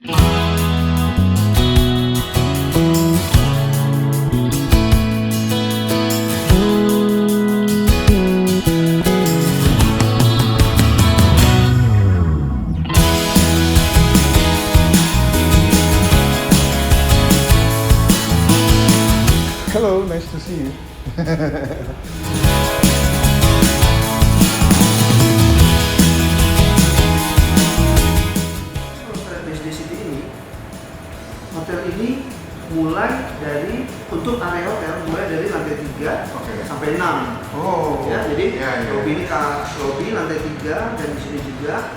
Hello, nice to see you. BSD City ini, hotel ini mulai dari untuk area hotel mulai dari lantai 3 sampai 6. Oh, Ya, jadi ya. lobby ini lobby lantai 3 dan di sini juga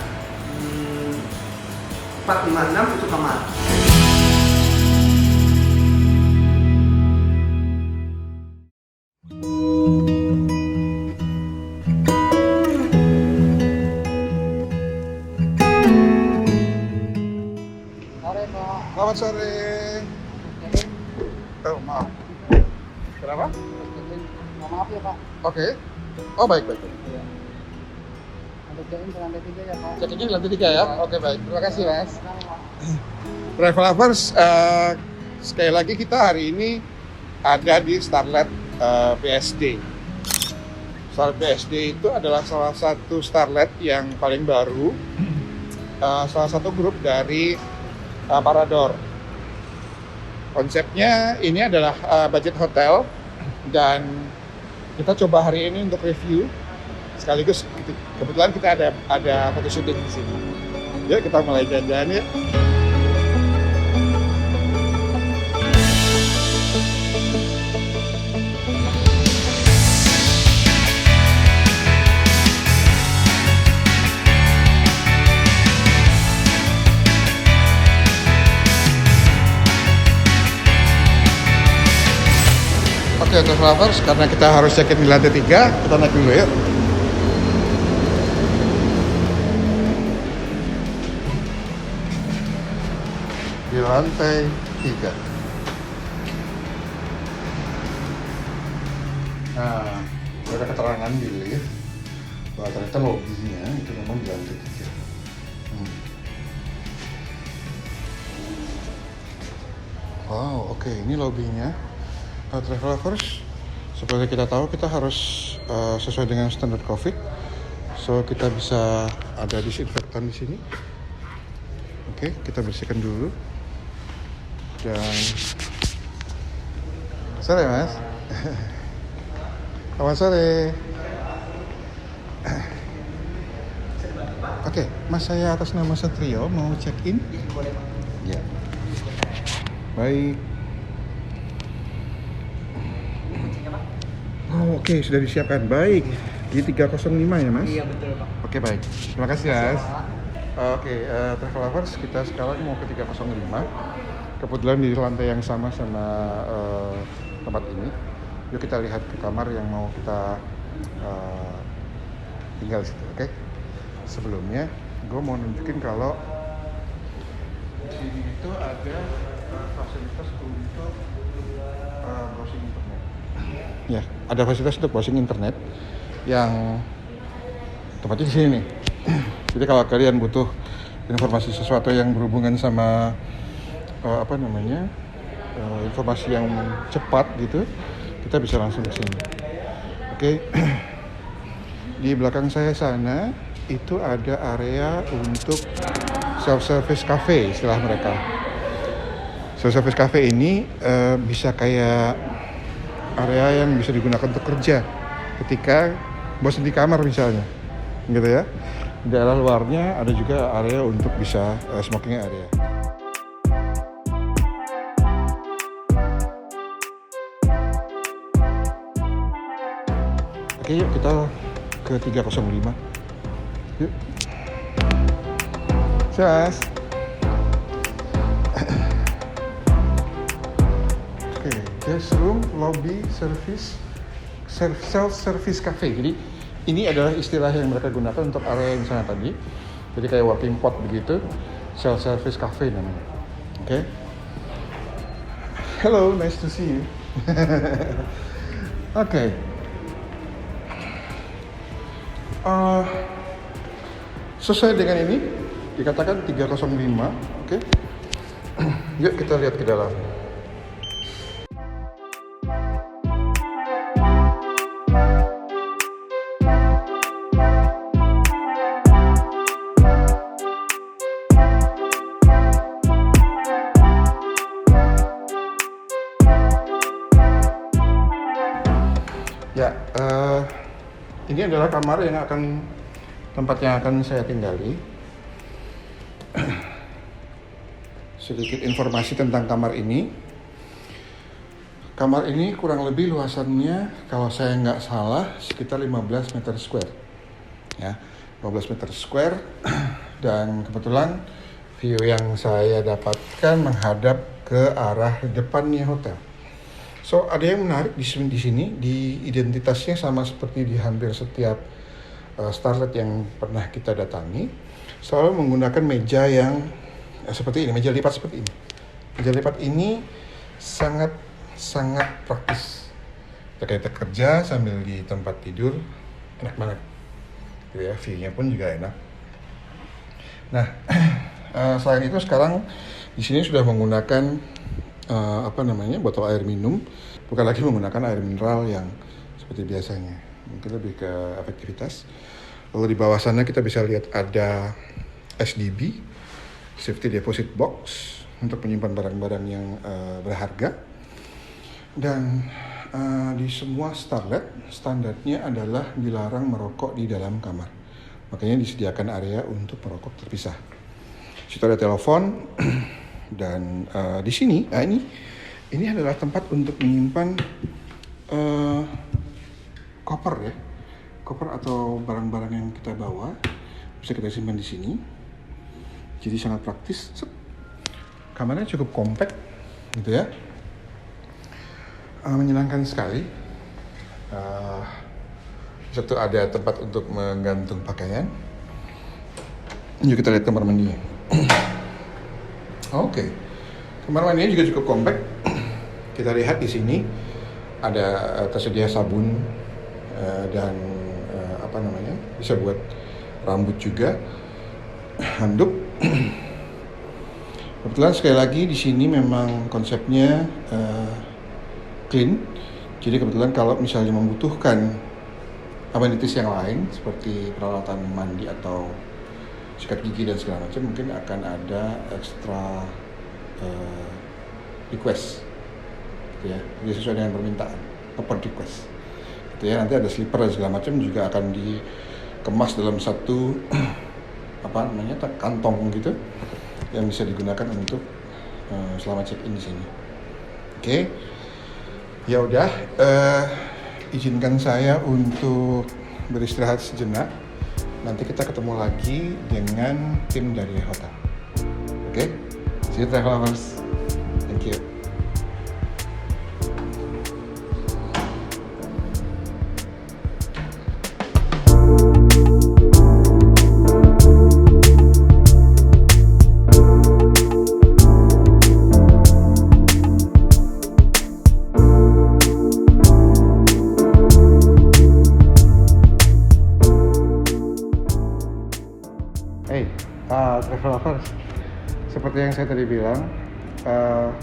4, 5, 6 itu kamar. Selamat sore. Oh, maaf. Kenapa? Maaf ya Pak. Oke. Oh, baik. Untuk check-in ke lantai 3 ya Pak. Check-in lantai 3 ya? Oke, baik. Terima kasih, Mas. Sama. Travel Lovers, sekali lagi kita hari ini ada di Starlet BSD. Starlet BSD itu adalah salah satu Starlet yang paling baru, salah satu grup dari Parador. Konsepnya ini adalah budget hotel dan kita coba hari ini untuk review sekaligus kebetulan kita ada foto syuting di sini. Yuk kita mulai jalan-jalan ya. Oke, Travel Lovers, karena kita harus check-in di lantai 3, kita naik dulu ya. Di lantai 3. Nah, ada keterangan di lift bahwa ternyata lobbynya itu memang di lantai 3. Wow, oke, ini lobbynya. Travel Lovers, seperti kita tahu kita harus sesuai dengan standar COVID, so kita bisa ada disinfektan di sini. Oke, kita bersihkan dulu. Dan sore Mas. Selamat sore. Oke, Mas, saya atas nama Satrio mau check in. Ya. Baik. Oh, oke, sudah disiapkan. Baik. Di 305 ya, Mas? Iya betul Pak. Oke, baik. Terima kasih, Mas. Oke, Travel Lovers, kita sekarang mau ke 305. Kebetulan di lantai yang sama tempat ini. Yuk kita lihat ke kamar yang mau kita tinggal di situ, oke? Sebelumnya, gue mau nunjukin kalau di sini itu ada fasilitas untuk browsing internet. Ya, ada fasilitas untuk browsing internet yang tempatnya di sini nih. Jadi kalau kalian butuh informasi sesuatu yang berhubungan sama informasi yang cepat gitu, kita bisa langsung ke sini. Oke. Di belakang saya sana itu ada area untuk self-service cafe istilah mereka. Self-service cafe ini bisa kayak area yang bisa digunakan untuk kerja ketika bosan di kamar misalnya, gitu ya. Di daerah luarnya ada juga area untuk bisa smoking area. Oke, yuk kita ke 305. Yuk. Jas. Oke, guest room, lobby, self-service cafe. Jadi ini adalah istilah yang mereka gunakan untuk area yang sana tadi. Jadi kayak working pot begitu, self-service cafe namanya. Oke. Hello, nice to see you. Oke. Sesuai dengan ini dikatakan 305, oke. Yuk kita lihat ke dalam. Ya, ini adalah kamar yang tempat yang akan saya tinggali. Sedikit informasi tentang kamar ini. Kamar ini kurang lebih luasannya, kalau saya nggak salah, sekitar 15 meter square. Ya, 15 meter square. Dan kebetulan view yang saya dapatkan menghadap ke arah depannya hotel. So, ada yang menarik di sini, di identitasnya sama seperti di hampir setiap starlet yang pernah kita datangi, selalu menggunakan meja yang seperti ini, meja lipat seperti ini. Meja lipat ini sangat praktis. Kita kerja sambil di tempat tidur, enak banget. Gitu ya, view-nya pun juga enak. Nah, selain itu sekarang di sini sudah menggunakan botol air minum, bukan lagi menggunakan air mineral yang seperti biasanya. Mungkin lebih ke efektivitas. Lalu di bawah sana kita bisa lihat ada SDB, Safety Deposit Box, untuk menyimpan barang-barang yang berharga. Dan di semua starlet, standarnya adalah dilarang merokok di dalam kamar. Makanya disediakan area untuk merokok terpisah. Situ ada telepon. Dan di sini, ini adalah tempat untuk menyimpan koper ya, koper atau barang-barang yang kita bawa bisa kita simpan di sini. Jadi sangat praktis. Kamarnya cukup compact, gitu ya, menyenangkan sekali. Satu ada tempat untuk menggantung pakaian. Yuk kita lihat kamar mandinya. Oke, kamar mandinya juga cukup compact. Kita lihat di sini ada tersedia sabun dan bisa buat rambut juga, handuk. Kebetulan sekali lagi di sini memang konsepnya clean. Jadi kebetulan kalau misalnya membutuhkan amenities yang lain seperti peralatan mandi atau sikat gigi dan segala macam, mungkin akan ada extra request, gitu ya. Jadi sesuai dengan permintaan, upon request, gitu ya. Nanti ada slipper dan segala macam juga akan dikemas dalam satu kantong gitu, yang bisa digunakan untuk selama check in di sini. Oke, ya udah, izinkan saya untuk beristirahat sejenak. Nanti kita ketemu lagi dengan tim dari hotel. Oke? See you travel lovers. Thank you. Travel lovers, seperti yang saya tadi bilang,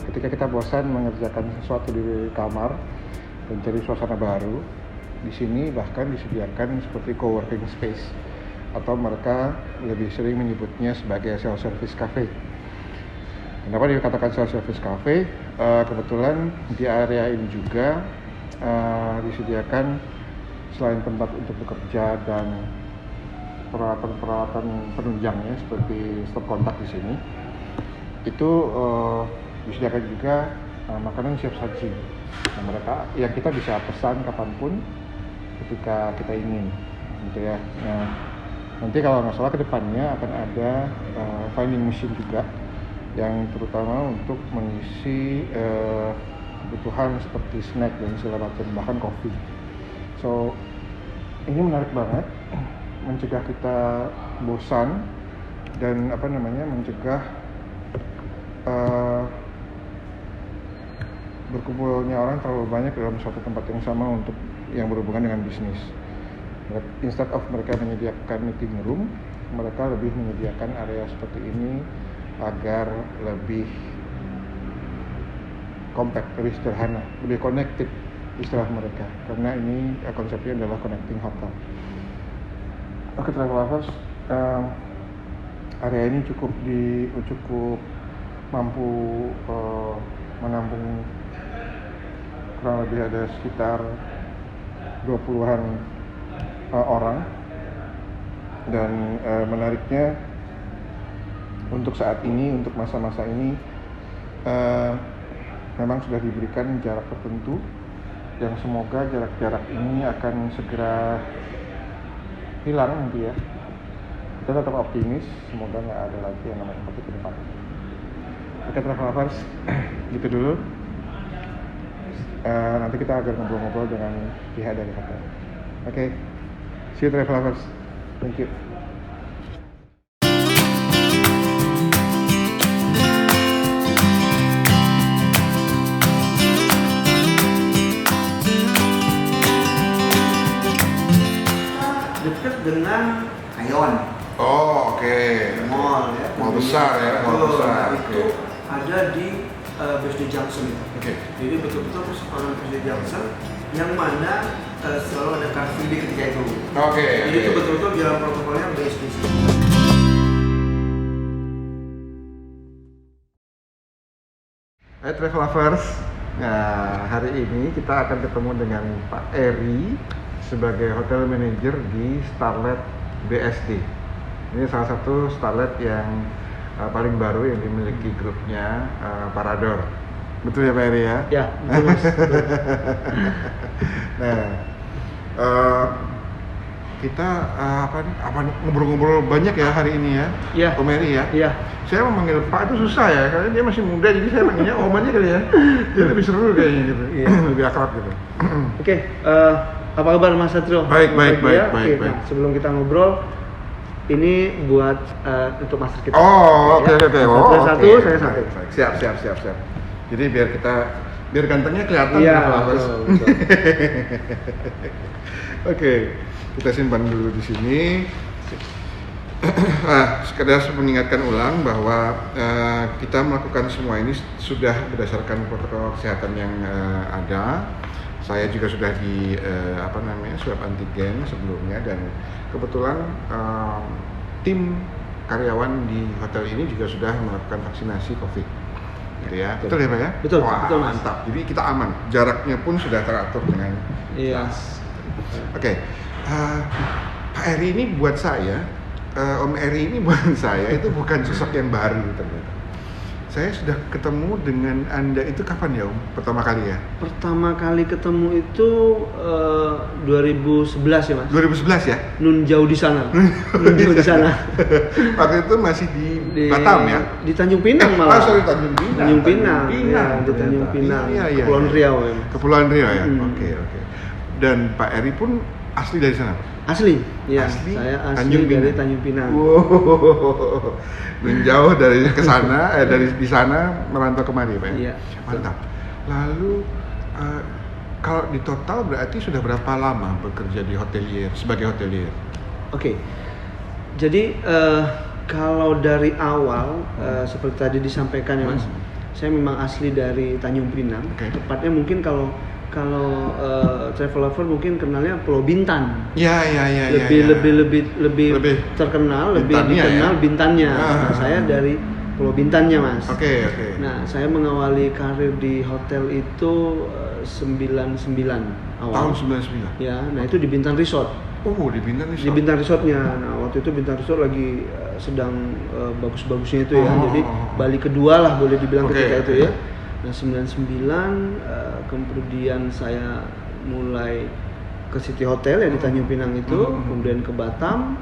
ketika kita bosan mengerjakan sesuatu di kamar dan cari suasana baru, di sini bahkan disediakan seperti co-working space, atau mereka lebih sering menyebutnya sebagai self-service cafe. Kenapa dikatakan self-service cafe? Kebetulan di area ini juga disediakan selain tempat untuk bekerja dan peralatan penunjangnya seperti stop kontak di sini, itu disediakan juga makanan siap saji. Nah, mereka yang kita bisa pesan kapanpun ketika kita ingin, gitu ya. Nah, nanti kalau nggak salah kedepannya akan ada vending machine juga, yang terutama untuk mengisi kebutuhan seperti snack dan segala macam, bahkan kopi. So ini menarik banget, mencegah kita bosan dan mencegah berkumpulnya orang terlalu banyak dalam suatu tempat yang sama untuk yang berhubungan dengan bisnis. Instead of mereka menyediakan meeting room, mereka lebih menyediakan area seperti ini agar lebih compact, lebih sederhana, lebih connected istilah mereka. Karena ini konsepnya adalah connecting hotel. Oke, travel lovers, area ini cukup mampu menampung kurang lebih ada sekitar 20-an orang. Dan menariknya untuk saat ini, untuk masa-masa ini memang sudah diberikan jarak tertentu yang semoga jarak-jarak ini akan segera hilang nanti ya. Kita tetap optimis, semoga nggak ada lagi yang namanya COVID ke depan. Oke, travel lovers, gitu dulu. Nanti kita akan ngobrol-ngobrol dengan pihak dari hotel. Oke, see you travel lovers. Thank you. Dekat dengan Aeon. Oh, oke. Mall ya. Mall besar ya, mall Betul. besar. Nah, itu ada di BSD Junction. Oke. Jadi betul-betul perseorangan BSD Junction yang mana selalu ada car free day ketika itu. Oke. Jadi itu betul-betul jalan protokolnya BSD. Hai travel lovers. Nah, hari ini kita akan ketemu dengan Pak Eri sebagai hotel manager di Starlet BSD. Ini salah satu Starlet yang paling baru yang dimiliki grupnya Parador. Betul ya Pak Eri ya? Ya, betul Mas. Nah, kita ngobrol-ngobrol banyak ya hari ini ya, Iya. Om Eri ya. Iya. Saya memanggil Pak itu susah ya, karena dia masih muda, jadi saya panggilnya Om aja kali ya. Dia lebih seru kayaknya gitu, lebih akrab gitu. Oke, apa kabar Mas Satrio? Baik. Oke, nah, sebelum kita ngobrol, ini buat untuk master kita. Oh, oke. Mas Satrio satu, saya satu. Baik. Siap. Jadi biar gantengnya kelihatan. Iya, lovers. betul. Oke, kita simpan dulu di sini. Sekedar mengingatkan ulang bahwa kita melakukan semua ini sudah berdasarkan protokol kesehatan yang ada. Saya juga sudah di swab antigen sebelumnya, dan kebetulan tim karyawan di hotel ini juga sudah melakukan vaksinasi COVID. Gitu ya. Betul ya Pak ya? Betul, Wah, betul, Mas. mantap. Jadi kita aman. Jaraknya pun sudah teratur dengan Iya. jelas. Oke. Pak Eri ini buat saya, Om Eri ini buat saya itu bukan sosok yang baru ternyata. Saya sudah ketemu dengan Anda itu kapan ya Om? Pertama kali ya? Pertama kali ketemu itu 2011 ya Mas. 2011 ya? Nun jauh di sana. Waktu itu masih di Batam ya? Di Tanjung Pinang malah. Sorry, Tanjung Pinang. Tanjung Pinang. Ya, di ternyata. Tanjung Pinang. Iya. Kepulauan Riau ya. Kepulauan Riau ya? Hmm. Oke. Dan Pak Eri pun asli dari sana? Asli, ya. Asli? Saya asli Tanjung dari Pinang. Tanjung Pinang. Wow. Menjauh dari ke sana, dari di sana merantau kemari Pak ya? Iya. Mantap. Lalu kalau di total berarti sudah berapa lama bekerja di hotelier, sebagai hotelier? Oke. Jadi kalau dari awal seperti tadi disampaikan ya Mas, saya memang asli dari Tanjung Pinang. Oke. Tepatnya mungkin kalau travel lover mungkin kenalnya Pulau Bintan. Iya. Lebih terkenal, lebih Bintannya, dikenal ya? Bintannya. Nah, saya dari Pulau Bintannya Mas. Oke. Nah, saya mengawali karir di hotel itu 99 awal. Tahun 99. Ya, nah itu di Bintan Resort. Oh, di Bintan Di Bintan Resortnya. Nah, waktu itu Bintan Resort lagi sedang bagus-bagusnya itu ya. Jadi Bali kedua lah boleh dibilang ketika itu ya. Nah, 99 kemudian saya mulai ke City Hotel yang di Tanjung Pinang itu, kemudian ke Batam,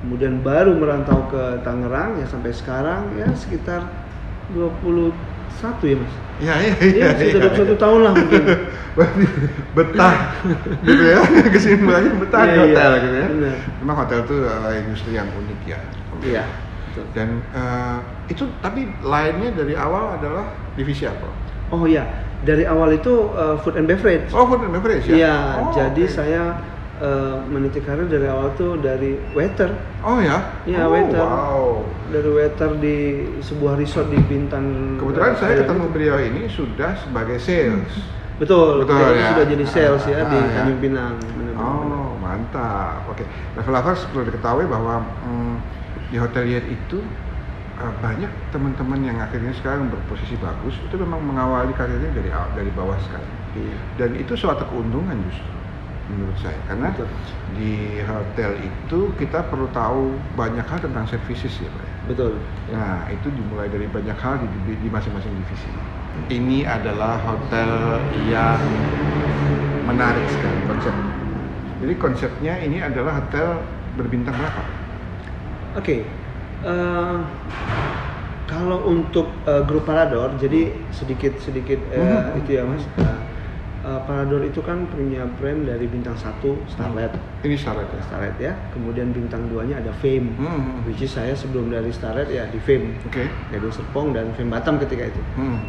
kemudian baru merantau ke Tangerang ya sampai sekarang ya sekitar 21 ya Mas. Iya, sekitar 21 tahun lah mungkin. Betah gitu ya, kesimpulannya betah di hotel gitu ya. Benar. Memang hotel itu industri yang unik ya. Iya. Betul. Dan itu tapi lainnya dari awal adalah divisi apa? Oh iya, dari awal itu food and beverage. Oh, food and beverage ya? Iya, Oh, jadi oke. saya meniti karir dari awal tuh dari waiter. Oh ya? Iya, Oh, waiter. wow. Dari waiter di sebuah resort di Bintan. Kebetulan saya Thailand. ketemu beliau ini sudah sebagai sales. Betul, Betul, beliau ya. sudah jadi sales ya di ya. Tanjung Pinang. Benar-benar. Oh, mantap. Oke. Level lovers perlu diketahui bahwa di hotelier itu banyak teman-teman yang akhirnya sekarang berposisi bagus itu memang mengawali karirnya dari bawah sekali. Iya. Dan itu suatu keuntungan justru menurut saya, karena Betul. di hotel itu kita perlu tahu banyak hal tentang services ya Pak. Betul. Nah itu dimulai dari banyak hal di masing-masing divisi. Ini adalah hotel yang menarik sekali konsepnya. Jadi konsepnya ini adalah hotel berbintang berapa? Oke. Kalau untuk grup Parador, jadi sedikit itu ya Mas. Parador itu kan punya brand dari bintang 1 Starlet. Ini Starlet ya? Starlet ya. Kemudian bintang 2-nya ada Fame. Which is saya sebelum dari Starlet ya di Fame. Oke. Gading Serpong dan Fame Batam ketika itu.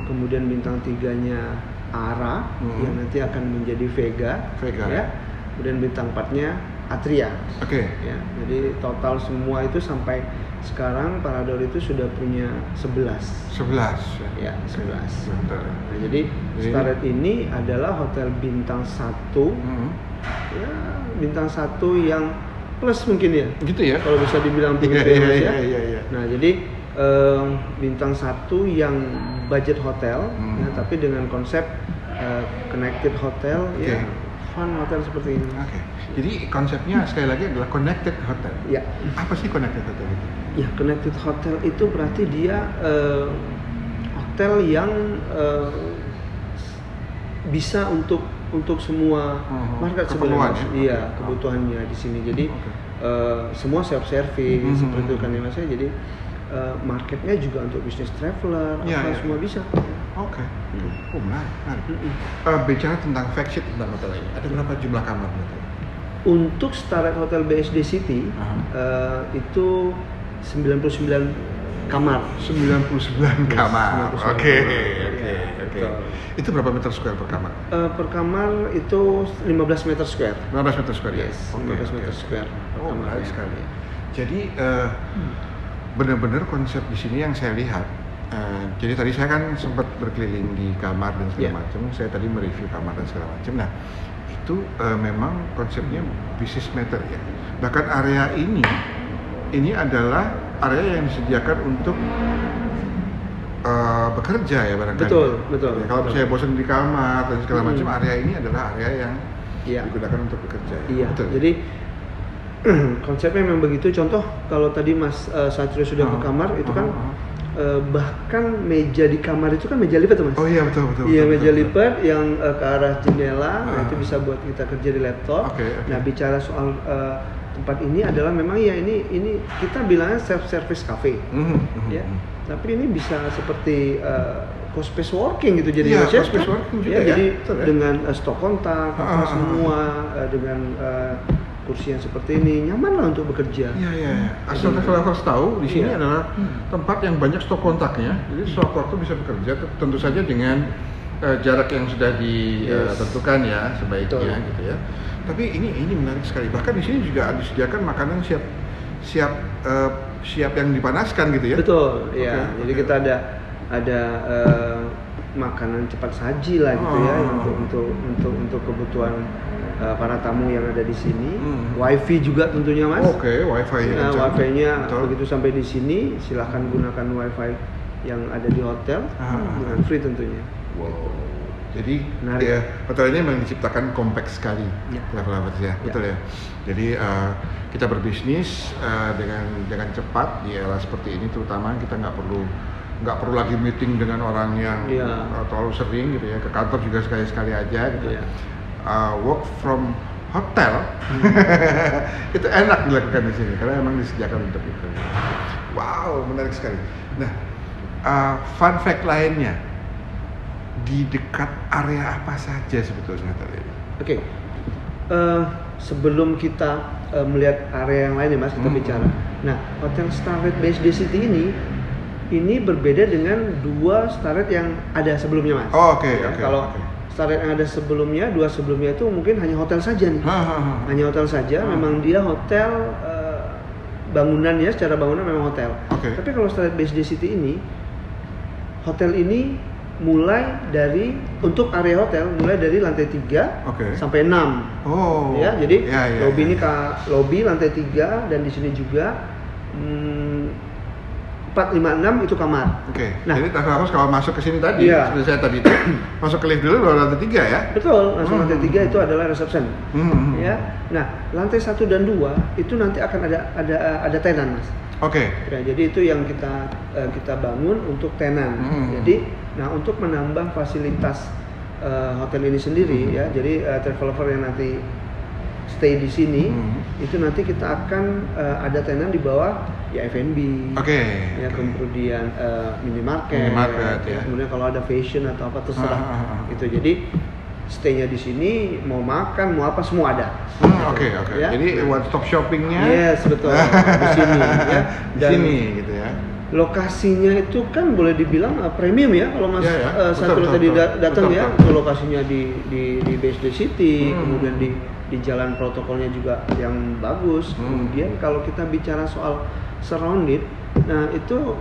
Kemudian bintang 3-nya Ara yang nanti akan menjadi Vega. Ya. Kemudian bintang 4-nya Atria. Oke. Ya. Jadi total semua itu sampai sekarang Parador itu sudah punya 11. 11 Ya, 11. Betul. Nah, jadi Starlet ini adalah hotel bintang 1. Ya, bintang 1 yang plus mungkin ya. Gitu ya? Kalau bisa dibilang begitu ya. Iya. Nah, jadi bintang 1 yang budget hotel ya, tapi dengan konsep connected hotel ya. Fun hotel seperti ini. Oke. Jadi konsepnya sekali lagi adalah connected hotel. Ya. Apa sih connected hotel itu? Ya, connected hotel itu berarti dia hotel yang bisa untuk semua market keperluan sebenarnya. ya? Iya, kebutuhannya di sini. Jadi semua self service seperti itu kan ya Mas. Jadi marketnya juga untuk business traveler, semua bisa. Oke. Oh, menarik. Bicara tentang fact sheet tentang hotel ini, ada berapa jumlah kamar hotel? Untuk Starlet Hotel BSD City itu 99 kamar. 99 kamar. 99 Oke. Betul. Itu berapa meter square per kamar? Per kamar itu 15 meter square. 15 meter square ya? Yes, 15 meter square. Oh, menarik kamarnya. sekali. Jadi benar-benar konsep di sini yang saya lihat. Jadi tadi saya kan sempat berkeliling di kamar dan segala macam. Saya tadi mereview kamar dan segala macam. Nah, itu memang konsepnya business matter ya. Bahkan area ini adalah area yang disediakan untuk bekerja ya barangkali. Betul. Ya, kalau saya bosan di kamar dan segala macam, area ini adalah area yang digunakan untuk bekerja. Iya. Betul. Jadi konsepnya memang begitu. Contoh kalau tadi Mas Satrio sudah ke kamar itu kan bahkan meja di kamar itu kan meja lipat tuh Mas. Oh iya betul. Iya, meja lipat yang ke arah jendela, nah itu bisa buat kita kerja di laptop. Okay. Nah, bicara soal tempat ini adalah memang ya ini kita bilangnya self service cafe. Ya. Tapi ini bisa seperti co-space working gitu jadi co-space working juga ya. Jadi dengan stok kontak semua dengan kursi yang seperti ini nyaman lah untuk bekerja. Iya. Asal travelers tahu di sini adalah tempat yang banyak stok kontaknya. Jadi sewaktu-waktu bisa bekerja, tentu saja dengan jarak yang sudah ditentukan ya sebaiknya gitu ya. Tapi ini menarik sekali. Bahkan di sini juga disediakan makanan siap yang dipanaskan gitu ya. Betul. Iya. Jadi kita ada makanan cepat saji lah gitu ya untuk kebutuhan para tamu yang ada di sini. Wifi juga tentunya Mas. Oke, wifi. Nah, wifi-nya begitu sampai di sini silahkan gunakan wifi yang ada di hotel dengan free tentunya. Wow. Jadi hotel ini memang diciptakan kompleks sekali, level-level ya, betul ya. Jadi kita berbisnis dengan cepat di era seperti ini, terutama kita nggak perlu lagi meeting dengan orang yang terlalu sering gitu ya. Ke kantor juga sekali-sekali aja gitu. Work from hotel itu enak dilakukan di sini karena memang disediakan untuk itu. Wow, menarik sekali. Nah, fun fact lainnya, di dekat area apa saja sebetulnya hotel ini? Oke. Sebelum kita melihat area yang lain ya Mas, kita bicara. Nah, Hotel Starlet BSD City ini berbeda dengan 2 Starlet yang ada sebelumnya Mas. Oh, oke. Starlet yang ada sebelumnya, 2 sebelumnya itu mungkin hanya hotel saja nih. Hanya hotel saja, memang dia hotel bangunannya secara bangunan memang hotel. Tapi kalau Starlet BSD City ini, hotel ini mulai dari untuk area hotel mulai dari lantai 3 sampai 6. Ya, jadi lobby ini lobby lantai 3 dan di sini juga 4, 5, 6 itu kamar. Nah, jadi harus kalau masuk ke sini tadi, seperti saya tadi itu masuk ke lift dulu baru lantai 3 ya? Betul, langsung lantai 3 itu adalah reception. Ya. Nah, lantai 1 dan 2 itu nanti akan ada tenan, Mas. Ya, jadi itu yang kita bangun untuk tenan. Jadi, nah untuk menambah fasilitas hotel ini sendiri ya, jadi traveler yang nanti stay di sini itu nanti kita akan ada tenan di bawah ya F&B, ya kemudian minimarket, ya. Kemudian kalau ada fashion atau apa terserah gitu. Jadi stay-nya di sini mau makan mau apa semua ada. Ya? Jadi one stop shoppingnya. Yes, betul. Di sini ya. Di sini gitu ya. Lokasinya itu kan boleh dibilang premium ya kalau Mas Satrio tadi datang ya. Itu lokasinya di BSD City, kemudian di jalan protokolnya juga yang bagus. Kemudian kalau kita bicara soal surrounded, nah itu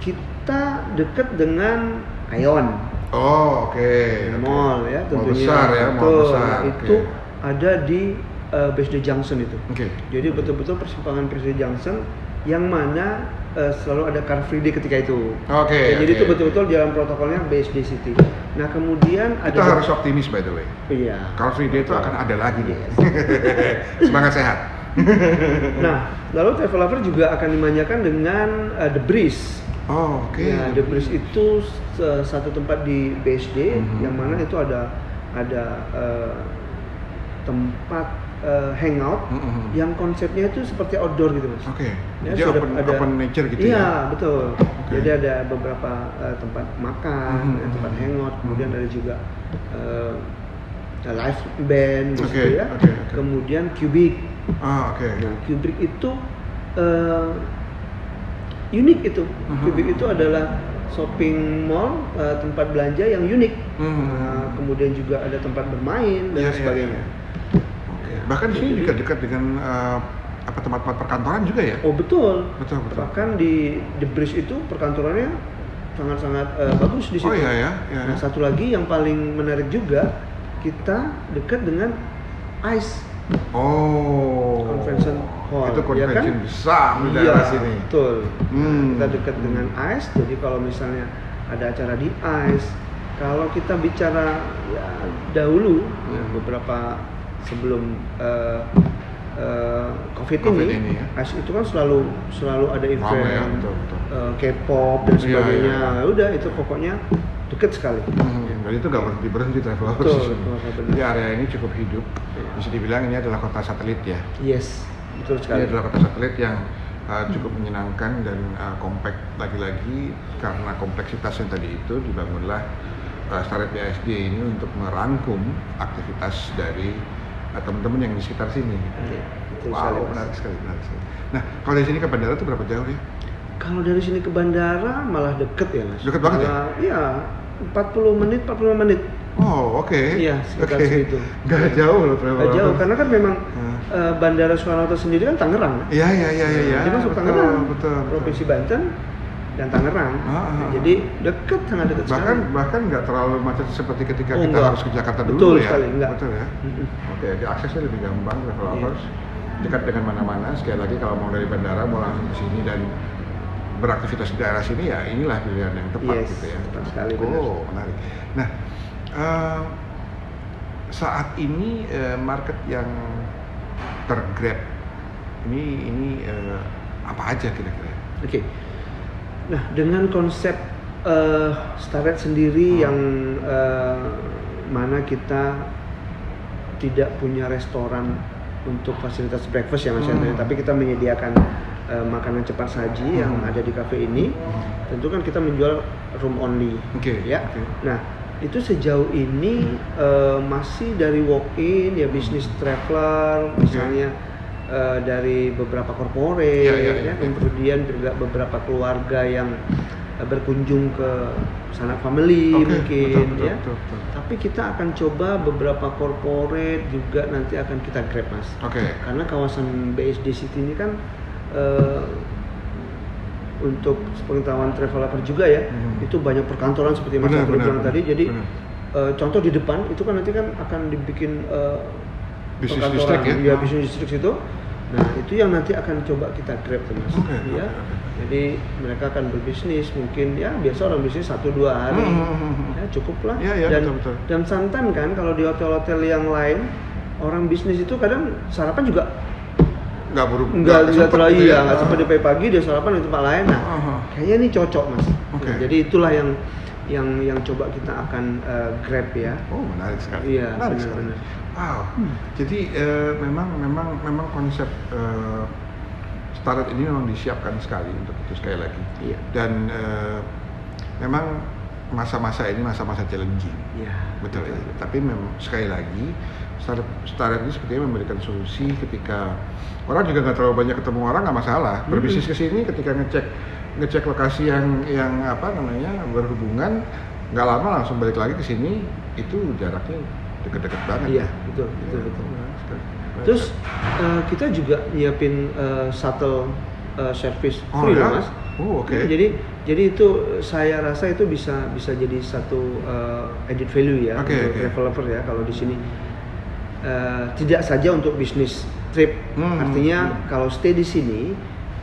kita dekat dengan Ion. Mall ya tentunya. Mall besar ya, mall besar. Itu ada di BSD Junction itu. Jadi betul-betul persimpangan BSD Junction yang mana selalu ada Car Free Day ketika itu. Jadi itu betul-betul jalan protokolnya BSD City. Nah kemudian kita harus optimis by the way. Iya. Car Free Day itu akan ada lagi nih. Semangat sehat. Nah lalu Travelover juga akan dimanjakan dengan The Breeze. Nah, The Breeze itu satu tempat di BSD yang mana itu ada tempat hangout yang konsepnya itu seperti outdoor gitu, Mas. Ya, jadi open nature gitu ya? Iya, betul. Jadi ada beberapa tempat makan, tempat hangout, kemudian ada juga live band gitu ya. Kemudian Cubic. Nah, Cubic itu unik itu. Cubic itu adalah shopping mall, tempat belanja yang unik. Kemudian juga ada tempat bermain dan sebagainya. Bahkan di sini juga dekat dengan tempat-tempat perkantoran juga ya? Betul. Bahkan di The Breeze itu perkantorannya sangat-sangat bagus di situ. Nah, satu lagi yang paling menarik juga, kita dekat dengan ICE. Convention Hall. Itu convention ya kan? besar di daerah sini. Betul. Kita dekat dengan ICE, jadi kalau misalnya ada acara di ICE, kalau kita bicara ya, dahulu beberapa sebelum COVID ini ya. ICE itu kan selalu ada event K-pop dan sebagainya. Udah itu pokoknya dekat sekali. Jadi itu nggak berhenti Travelover. Jadi area ini cukup hidup. Bisa dibilang ini adalah kota satelit ya. Yes, betul sekali. Ini adalah kota satelit yang cukup menyenangkan dan compact lagi-lagi karena kompleksitasnya tadi itu dibangunlah Starlet BSD ini untuk merangkum aktivitas dari teman-teman yang di sekitar sini. Menarik sekali. Nah, kalau dari sini ke bandara itu berapa jauh ya? Kalau dari sini ke bandara malah deket ya, Mas. Deket banget ya? Iya, 45 menit. Iya, sekitar segitu. Gak jauh loh Travelover. Gak jauh, karena kan memang Bandara Soekarno-Hatta sendiri kan Tangerang. Iya. Dia masuk Tangerang, betul. Provinsi Banten dan Tangerang. Jadi sangat dekat sekali. Bahkan nggak terlalu macet seperti ketika kita harus ke Jakarta dulu. Betul ya. Sekali, enggak. Betul ya. Jadi aksesnya lebih gampang Travelover. Dekat dengan mana-mana. Sekali lagi kalau mau dari bandara mau langsung ke sini dan beraktivitas di daerah sini ya inilah pilihan yang tepat gitu ya. Tepat sekali, benar. Menarik. Nah, saat ini market yang tergrab ini apa aja kira-kira? Nah, dengan konsep Starlet sendiri yang mana kita tidak punya restoran untuk fasilitas breakfast ya Mas Hendra, tapi kita menyediakan makanan cepat saji yang ada di cafe ini. Tentu kan kita menjual room only. Nah, itu sejauh ini masih dari walk-in ya, bisnis traveler misalnya. Dari beberapa corporate, kemudian juga beberapa keluarga yang berkunjung ke sanak family Oke, mungkin betul, ya. betul. Tapi kita akan coba beberapa corporate juga nanti akan kita grab Mas. Oke. Karena kawasan BSD City ini kan untuk pengetahuan traveler juga ya, itu banyak perkantoran seperti Mas Abdul bilang tadi. Jadi contoh di depan itu kan nanti kan akan dibikin Business perkantoran, district ya? bisnis distrik itu. Nah itu yang nanti akan coba kita grab tuh Mas. Oke, Ya. oke. Jadi mereka akan berbisnis mungkin ya biasa orang bisnis 1-2 hari, ya cukup lah. Iya, dan betul. dan santan kan kalau di hotel-hotel yang lain orang bisnis itu kadang sarapan juga nggak sempet terlalu gitu nggak sempat di pagi dia sarapan di tempat lain. Nah kayaknya ini cocok Mas. Oke. Nah, jadi itulah yang coba kita akan grab ya. Oh, menarik sekali. Iya, Menarik sekali. benar-benar. Wow. Jadi memang konsep startup ini memang disiapkan sekali untuk itu sekali lagi. Iya. Dan memang masa-masa ini masa-masa challenging. Iya. Betul. Ya. Tapi memang sekali lagi startup ini sepertinya memberikan solusi ketika orang juga nggak terlalu banyak ketemu orang nggak masalah. Berbisnis ke sini ketika ngecek lokasi yang berhubungan, nggak lama langsung balik lagi ke sini, itu jaraknya deket-deket banget. Iya, betul. Terus kita juga nyiapin shuttle service free ya? Mas. Oh, oke. Ya, jadi itu saya rasa itu bisa jadi satu added value ya untuk developer ya kalau di sini. Tidak saja untuk bisnis trip, artinya kalau stay di sini,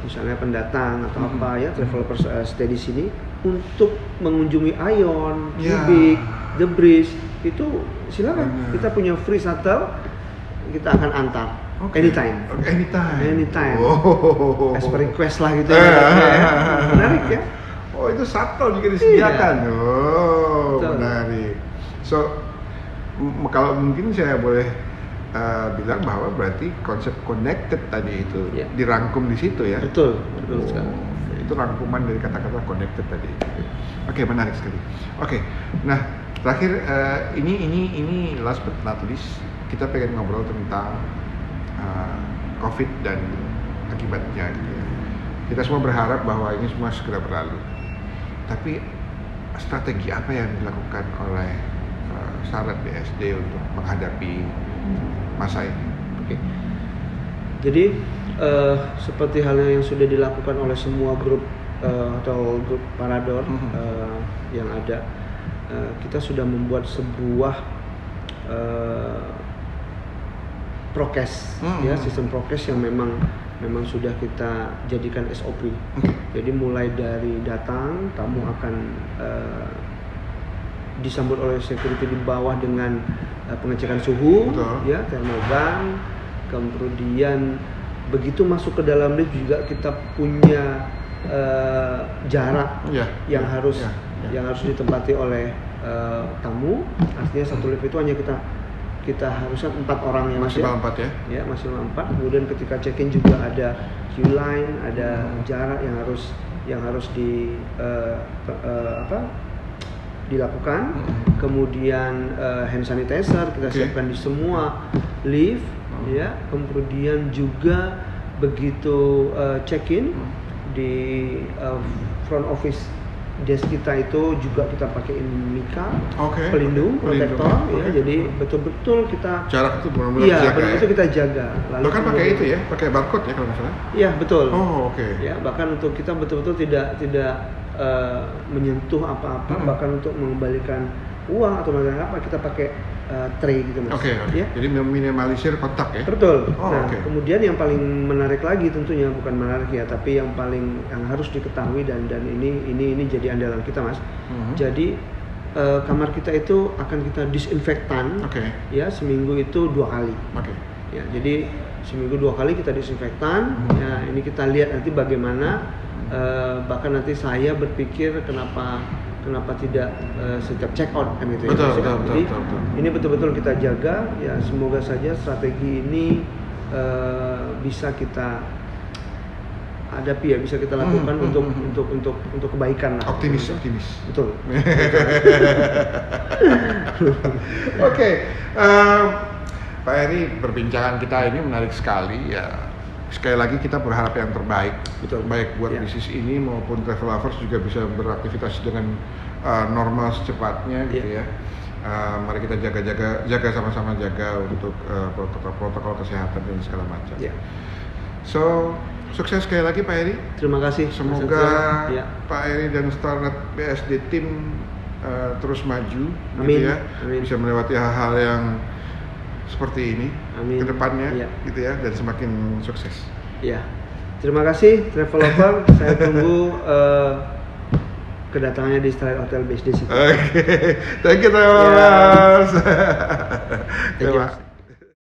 misalnya pendatang atau apa ya, developer stay di sini untuk mengunjungi Ion, Cubic, The Breeze itu silakan. Kita punya free shuttle, kita akan antar anytime. Oh. As per request lah gitu ya. Menarik ya. Oh, itu shuttle juga disediakan. Iya. Oh, Betul. menarik. So kalau mungkin saya boleh bilang bahwa berarti konsep connected tadi itu dirangkum di situ ya. Betul sekali. Itu rangkuman dari kata-kata connected tadi. Oke, menarik sekali. Oke, nah terakhir ini last but not least kita pengen ngobrol tentang COVID dan akibatnya gitu ya. Kita semua berharap bahwa ini semua segera berlalu. Tapi strategi apa yang dilakukan oleh startup BSD untuk menghadapi masa ini? Oke. Jadi seperti halnya yang sudah dilakukan oleh semua grup atau grup Parador yang ada, kita sudah membuat sebuah prokes, ya sistem prokes yang memang sudah kita jadikan SOP. Jadi mulai dari datang, tamu akan disambut oleh security di bawah dengan pengecekan suhu, ya, thermogun. Kemudian begitu masuk ke dalam lift juga kita punya jarak yang harus ditempati oleh tamu. Artinya satu lift itu hanya kita harusnya 4 orang yang maksimal 4 ya? Ya, maksimal 4. Kemudian ketika check-in juga ada queue line, ada jarak yang harus dilakukan. Kemudian hand sanitizer kita siapkan di semua lift, ya. Kemudian juga begitu check-in di front office desk kita itu juga kita pakaiin mika, pelindung, protektor, ya. Jadi betul-betul kita jarak itu benar-benar jaga. Iya, itu kita jaga. Lalu bahkan pakai itu ya, pakai barcode ya kalau nggak salah. Iya, betul. Oh, oke. Ya, bahkan untuk kita betul-betul tidak menyentuh apa-apa, bahkan untuk mengembalikan uang atau apa kita pakai tray gitu Mas. Ya? Jadi meminimalisir kontak ya. Betul. Kemudian yang paling menarik lagi tentunya bukan menarik ya, tapi yang harus diketahui dan ini jadi andalan kita Mas. Jadi kamar kita itu akan kita disinfektan. Ya, seminggu itu 2 kali. Ya, jadi seminggu 2 kali kita disinfektan. Ya, ini kita lihat nanti bagaimana. Bahkan nanti saya berpikir kenapa tidak setiap check out kan gitu. Betul. Ini betul-betul kita jaga ya, semoga saja strategi ini bisa kita hadapi ya, bisa kita lakukan untuk kebaikan lah. Optimis. Betul. Oke. Pak Eri, perbincangan kita ini menarik sekali ya. sekali lagi kita berharap yang terbaik, Betul. baik buat Ya. bisnis ini maupun travel lovers juga bisa beraktivitas dengan normal secepatnya gitu ya. Mari kita jaga sama-sama jaga untuk protokol kesehatan dan segala macam. Ya. So, sukses sekali lagi Pak Eri. Terima kasih. Mas Semoga Azza. Ya. Pak Eri dan Starnet BSD Team terus maju, Amin. gitu ya, Amin. bisa melewati hal-hal yang seperti ini Amin. ke depannya, Ya. gitu ya, dan semakin sukses. Ya. Terima kasih travel lover. Saya tunggu kedatangannya di Starnet Hotel BSD City. Oke, thank you, Ya. Mas. Thank you. Pak.